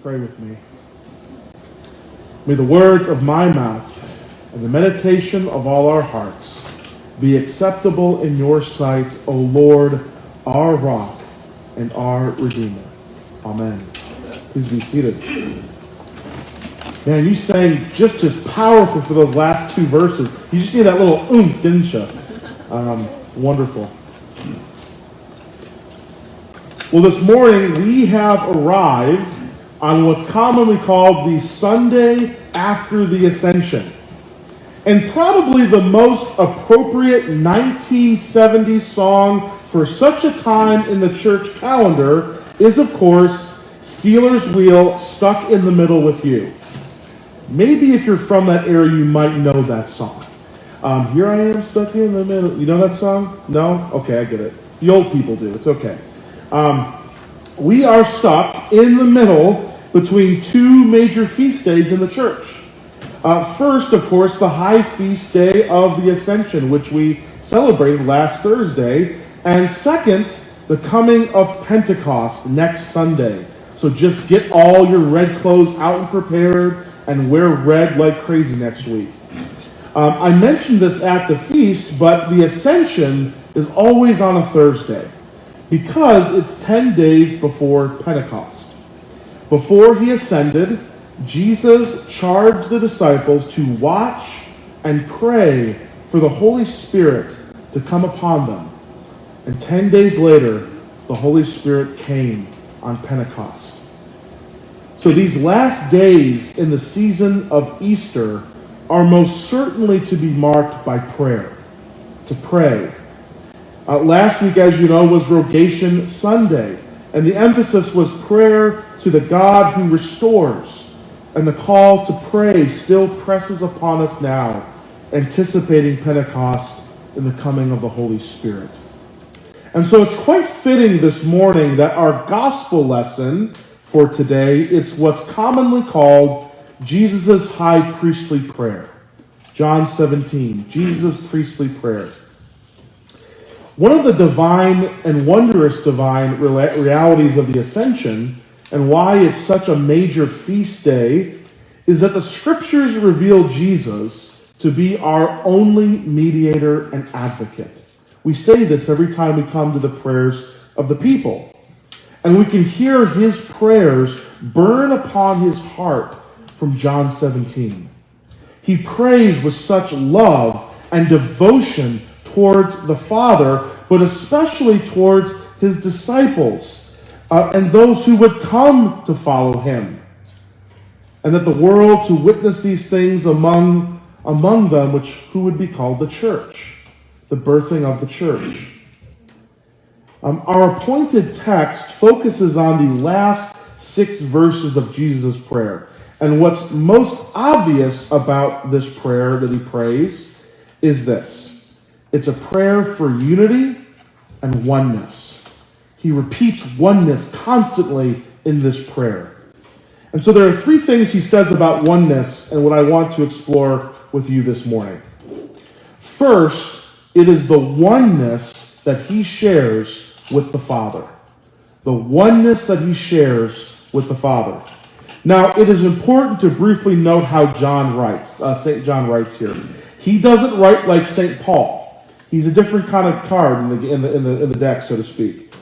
pray with me? May the words of my mouth and the meditation of all our hearts be acceptable in your sight, O Lord, our rock and our Redeemer. Amen. Please be seated. Man, you sang just as powerful for those last two verses. You just need that little oomph, didn't you? Wonderful. Well, this morning we have arrived on what's commonly called the Sunday after the Ascension. And probably the most appropriate 1970s song for such a time in the church calendar is, of course, Stealers Wheel, Stuck in the Middle with You. Maybe if you're from that area, you might know that song. Here I am stuck in the middle. You know that song? No? Okay, I get it. The old people do. It's okay. We are stuck in the middle between two major feast days in the church. First, of course, the high feast day of the Ascension, which we celebrated last Thursday. And second, the coming of Pentecost next Sunday. So just get all your red clothes out and prepared and wear red like crazy next week. I mentioned this at the feast, but the Ascension is always on a Thursday because it's 10 days before Pentecost. Before he ascended, Jesus charged the disciples to watch and pray for the Holy Spirit to come upon them. And 10 days later, the Holy Spirit came on Pentecost. So these last days in the season of Easter are most certainly to be marked by prayer, to pray. Last week, as you know, was Rogation Sunday, and the emphasis was prayer to the God who restores, and the call to pray still presses upon us now, anticipating Pentecost in the coming of the Holy Spirit. And so it's quite fitting this morning that our gospel lesson for today, it's what's commonly called Jesus' high priestly prayer. John 17, Jesus' priestly prayer. One of the divine and wondrous divine realities of the Ascension, and why it's such a major feast day, is that the Scriptures reveal Jesus to be our only mediator and advocate. We say this every time we come to the prayers of the people. And we can hear his prayers burn upon his heart from John 17. He prays with such love and devotion towards the Father, but especially towards his disciples and those who would come to follow him. And that the world to witness these things among them, who would be called the church, the birthing of the church. Our appointed text focuses on the last 6 verses of Jesus' prayer. And what's most obvious about this prayer that he prays is this. It's a prayer for unity and oneness. He repeats oneness constantly in this prayer. And so there are 3 things he says about oneness and what I want to explore with you this morning. First, it is the oneness that he shares with the Father. The oneness that he shares with the Father. Now, it is important to briefly note how John writes. St. John writes here. He doesn't write like St. Paul. He's a different kind of card in the deck, so to speak.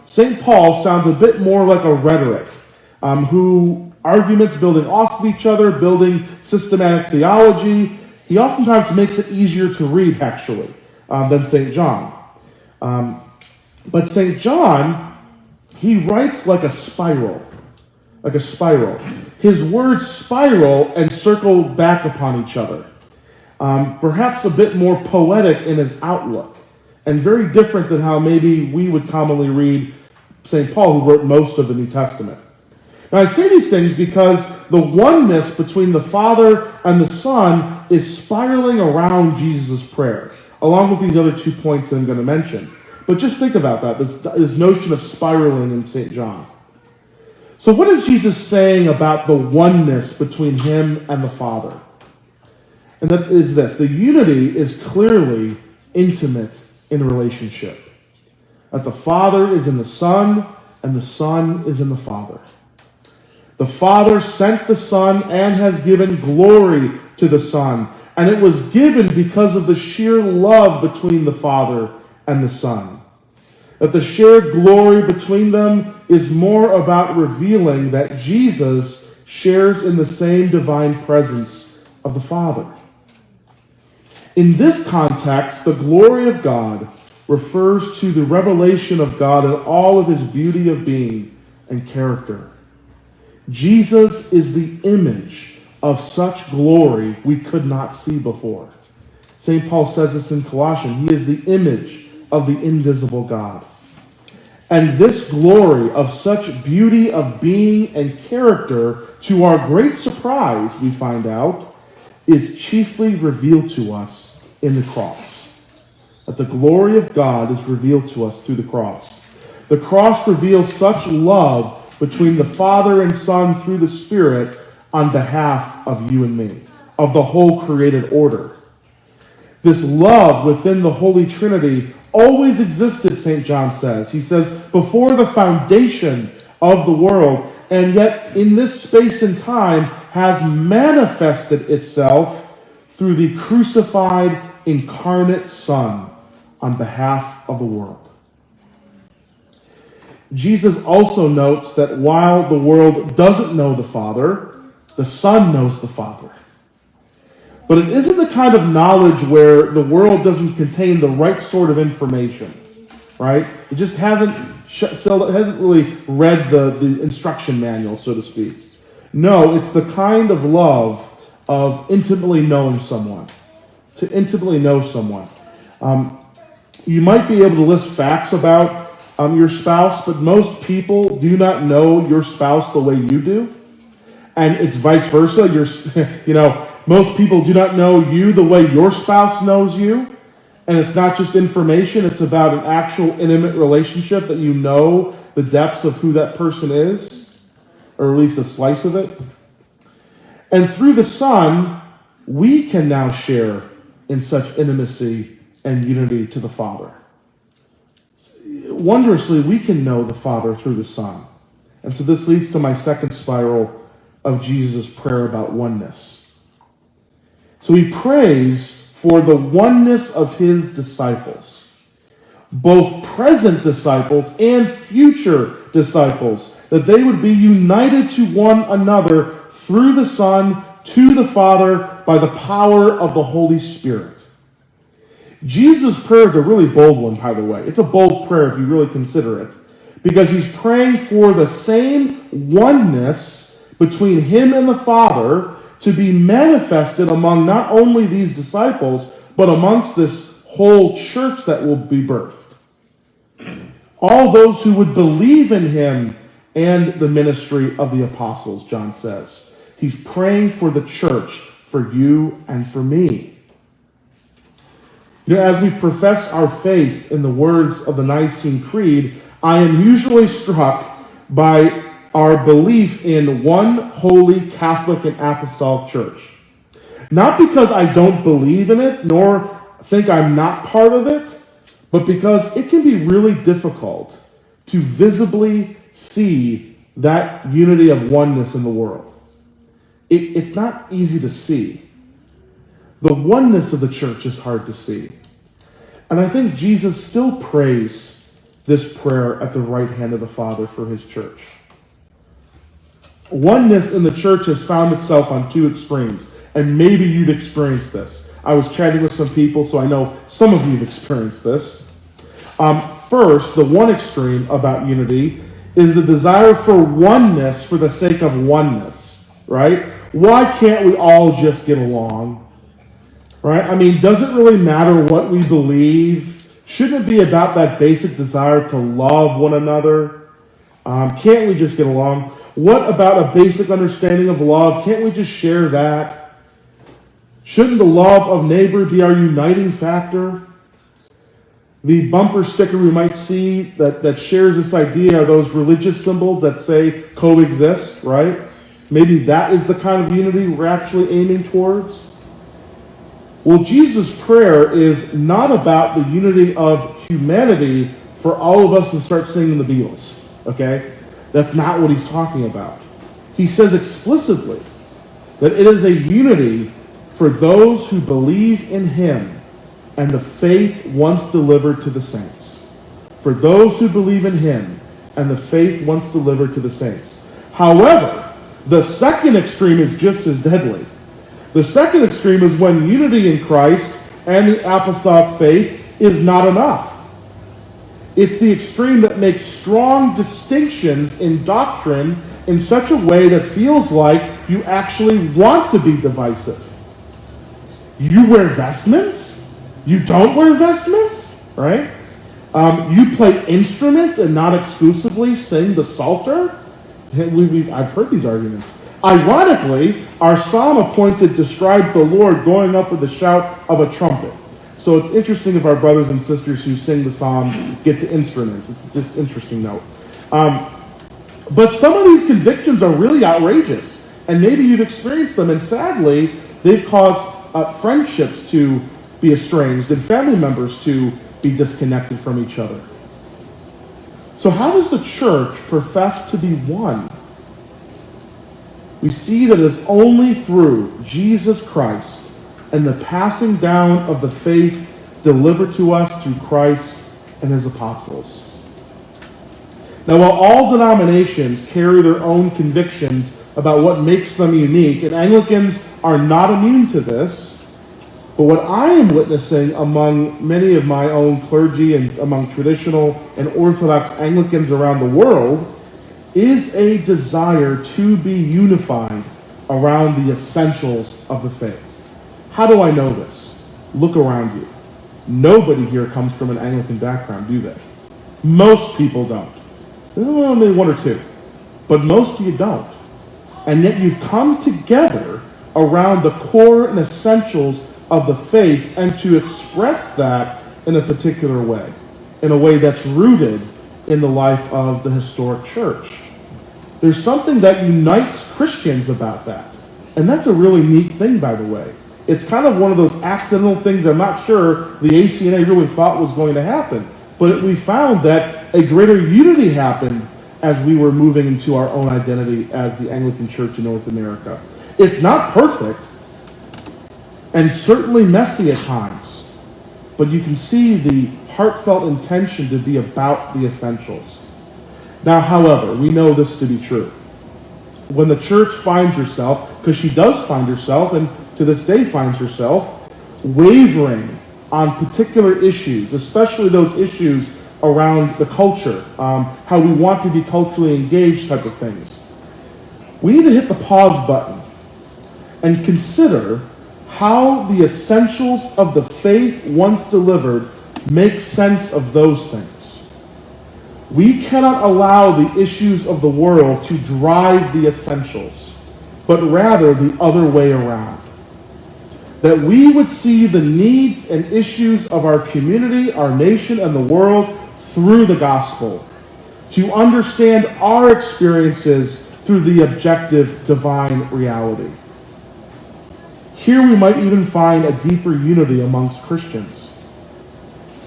St. Paul sounds a bit more like a rhetoric, who arguments building off of each other, building systematic theology. He oftentimes makes it easier to read, actually, than St. John. But St. John, he writes like a spiral. Like a spiral. His words spiral and circle back upon each other. Perhaps a bit more poetic in his outlook, and very different than how maybe we would commonly read St. Paul, who wrote most of the New Testament. Now I say these things because the oneness between the Father and the Son is spiraling around Jesus' prayer, along with these other 2 points that I'm going to mention. But just think about that, this notion of spiraling in St. John. So what is Jesus saying about the oneness between him and the Father? And that is this: the unity is clearly intimate in relationship. That the Father is in the Son, and the Son is in the Father. The Father sent the Son and has given glory to the Son. And it was given because of the sheer love between the Father and the Son. That the shared glory between them is more about revealing that Jesus shares in the same divine presence of the Father. In this context, the glory of God refers to the revelation of God in all of his beauty of being and character. Jesus is the image of such glory we could not see before. St. Paul says this in Colossians. He is the image of the invisible God. And this glory of such beauty of being and character, to our great surprise, we find out, is chiefly revealed to us in the cross. That the glory of God is revealed to us through the cross. The cross reveals such love between the Father and Son through the Spirit on behalf of you and me, of the whole created order. This love within the Holy Trinity always existed, St. John says. He says, before the foundation of the world, and yet in this space and time has manifested itself through the crucified, incarnate Son on behalf of the world. Jesus also notes that while the world doesn't know the Father, the Son knows the Father. But it isn't the kind of knowledge where the world doesn't contain the right sort of information, right? It just hasn't really read the instruction manual, so to speak. No, it's the kind of love of intimately knowing someone. To intimately know someone. You might be able to list facts about your spouse, but most people do not know your spouse the way you do. And it's vice versa. Most people do not know you the way your spouse knows you. And it's not just information, it's about an actual intimate relationship that you know the depths of who that person is, or at least a slice of it. And through the Son, we can now share in such intimacy and unity to the Father. Wondrously, we can know the Father through the Son. And so this leads to my second spiral of Jesus' prayer about oneness. So he prays for the oneness of his disciples, both present disciples and future disciples, that they would be united to one another through the Son to the Father by the power of the Holy Spirit. Jesus' prayer is a really bold one, by the way. It's a bold prayer if you really consider it, because he's praying for the same oneness between him and the Father to be manifested among not only these disciples, but amongst this whole church that will be birthed. All those who would believe in him and the ministry of the apostles, John says. He's praying for the church, for you and for me. As we profess our faith in the words of the Nicene Creed, I am usually struck by our belief in one holy Catholic and Apostolic Church. Not because I don't believe in it, nor think I'm not part of it, but because it can be really difficult to visibly see that unity of oneness in the world. It's not easy to see. The oneness of the church is hard to see. And I think Jesus still prays this prayer at the right hand of the Father for his church. Oneness in the church has found itself on two extremes, and maybe you've experienced this. I was chatting with some people, so I know some of you have experienced this. First, the one extreme about unity is the desire for oneness for the sake of oneness, right? Why can't we all just get along? Right? I mean, does it really matter what we believe? Shouldn't it be about that basic desire to love one another? Can't we just get along? What about a basic understanding of love? Can't we just share that? Shouldn't the love of neighbor be our uniting factor? The bumper sticker we might see that shares this idea are those religious symbols that say coexist, right? Maybe that is the kind of unity we're actually aiming towards. Well, Jesus' prayer is not about the unity of humanity for all of us to start singing the Beatles, okay? That's not what he's talking about. he says explicitly that it is a unity for those who believe in him and the faith once delivered to the saints. For those who believe in him and the faith once delivered to the saints. However, the second extreme is just as deadly. The second extreme is when unity in Christ and the apostolic faith is not enough. It's the extreme that makes strong distinctions in doctrine in such a way that feels like you actually want to be divisive. You wear vestments? You don't wear vestments? Right? You play instruments and not exclusively sing the Psalter? I've heard these arguments. Ironically, our psalm appointed describes the Lord going up with the shout of a trumpet. So it's interesting if our brothers and sisters who sing the psalms get to instruments. It's just an interesting note. But some of these convictions are really outrageous. And maybe you've experienced them. And sadly, they've caused friendships to be estranged and family members to be disconnected from each other. So how does the church profess to be one? We see that it's only through Jesus Christ and the passing down of the faith delivered to us through Christ and his apostles. Now, while all denominations carry their own convictions about what makes them unique, and Anglicans are not immune to this, but what I am witnessing among many of my own clergy and among traditional and Orthodox Anglicans around the world is a desire to be unified around the essentials of the faith. How do I know this? Look around you. Nobody here comes from an Anglican background, do they? Most people don't. Well, maybe one or two. But most of you don't. And yet you've come together around the core and essentials of the faith and to express that in a particular way, in a way that's rooted in the life of the historic church. There's something that unites Christians about that. And that's a really neat thing, by the way. It's kind of one of those accidental things I'm not sure the ACNA really thought was going to happen. But we found that a greater unity happened as we were moving into our own identity as the Anglican Church in North America. It's not perfect, and certainly messy at times. But you can see the heartfelt intention to be about the essentials. Now, however, we know this to be true. When the church finds herself, because she does find herself, and to this day finds herself, wavering on particular issues, especially those issues around the culture, how we want to be culturally engaged type of things, we need to hit the pause button and consider how the essentials of the faith once delivered make sense of those things. We cannot allow the issues of the world to drive the essentials, but rather the other way around. That we would see the needs and issues of our community, our nation, and the world through the gospel, to understand our experiences through the objective divine reality. Here we might even find a deeper unity amongst Christians.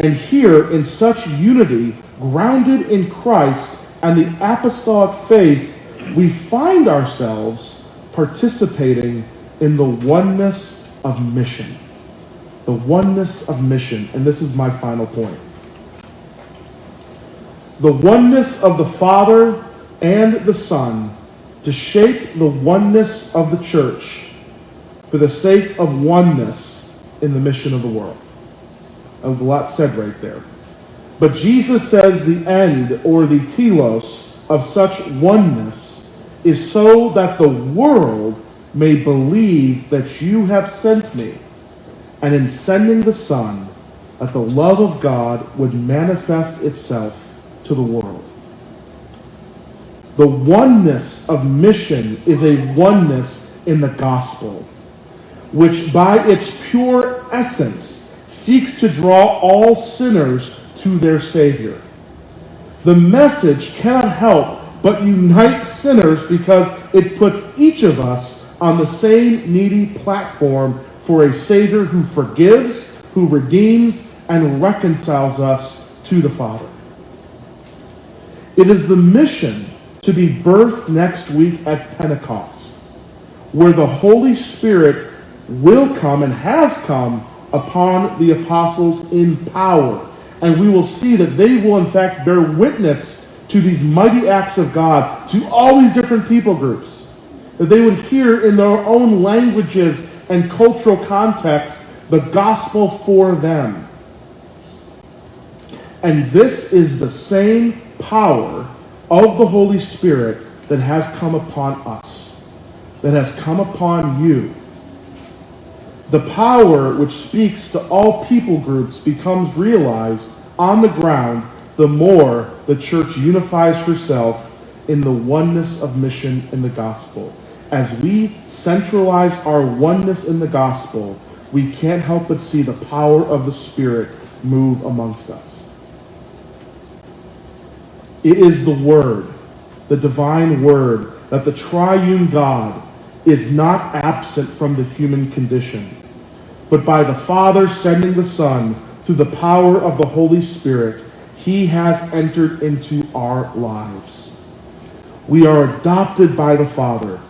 And here, in such unity, grounded in Christ and the apostolic faith, we find ourselves participating in the oneness of mission. The oneness of mission. And this is my final point. The oneness of the Father and the Son to shape the oneness of the church for the sake of oneness in the mission of the world. That was a lot said right there. But Jesus says the end, or the telos, of such oneness is so that the world may believe that you have sent me, and in sending the Son, that the love of God would manifest itself to the world. The oneness of mission is a oneness in the gospel, which by its pure essence seeks to draw all sinners to their Savior. The message cannot help but unite sinners because it puts each of us on the same needy platform for a Savior who forgives, who redeems, and reconciles us to the Father. It is the mission to be birthed next week at Pentecost, where the Holy Spirit will come and has come upon the apostles in power. And we will see that they will in fact bear witness to these mighty acts of God to all these different people groups. That they would hear in their own languages and cultural context the gospel for them. And this is the same power of the Holy Spirit that has come upon us, that has come upon you. The power which speaks to all people groups becomes realized on the ground the more the church unifies herself in the oneness of mission in the gospel. As we centralize our oneness in the gospel, we can't help but see the power of the Spirit move amongst us. It is the Word, the divine Word, that the triune God is not absent from the human condition, but by the Father sending the Son through the power of the Holy Spirit, he has entered into our lives. We are adopted by the Father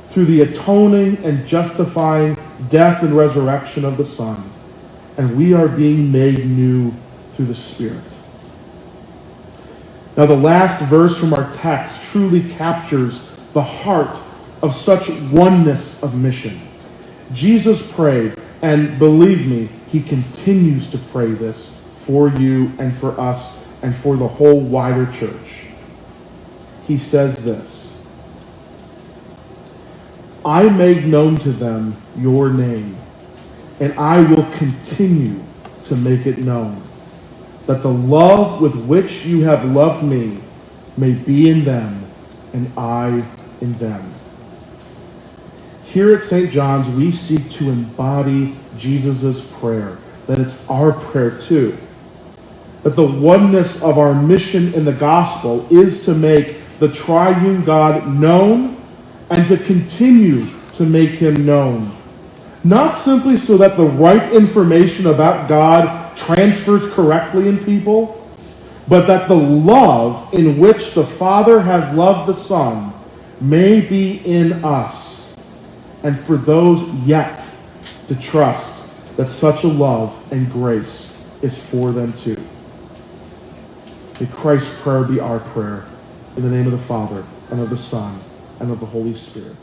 through the atoning and justifying death and resurrection of the Son, and we are being made new through the Spirit. Now, the last verse from our text truly captures the heart of such oneness of mission. Jesus prayed, and believe me, he continues to pray this for you and for us and for the whole wider church. He says this: I made known to them your name, and I will continue to make it known, that the love with which you have loved me may be in them, and I in them. Here at St. John's, we seek to embody Jesus' prayer, that it's our prayer too. That the oneness of our mission in the gospel is to make the triune God known and to continue to make him known. Not simply so that the right information about God transfers correctly in people, but that the love in which the Father has loved the Son may be in us, and for those yet to trust that such a love and grace is for them too. May Christ's prayer be our prayer. In the name of the Father, and of the Son, and of the Holy Spirit.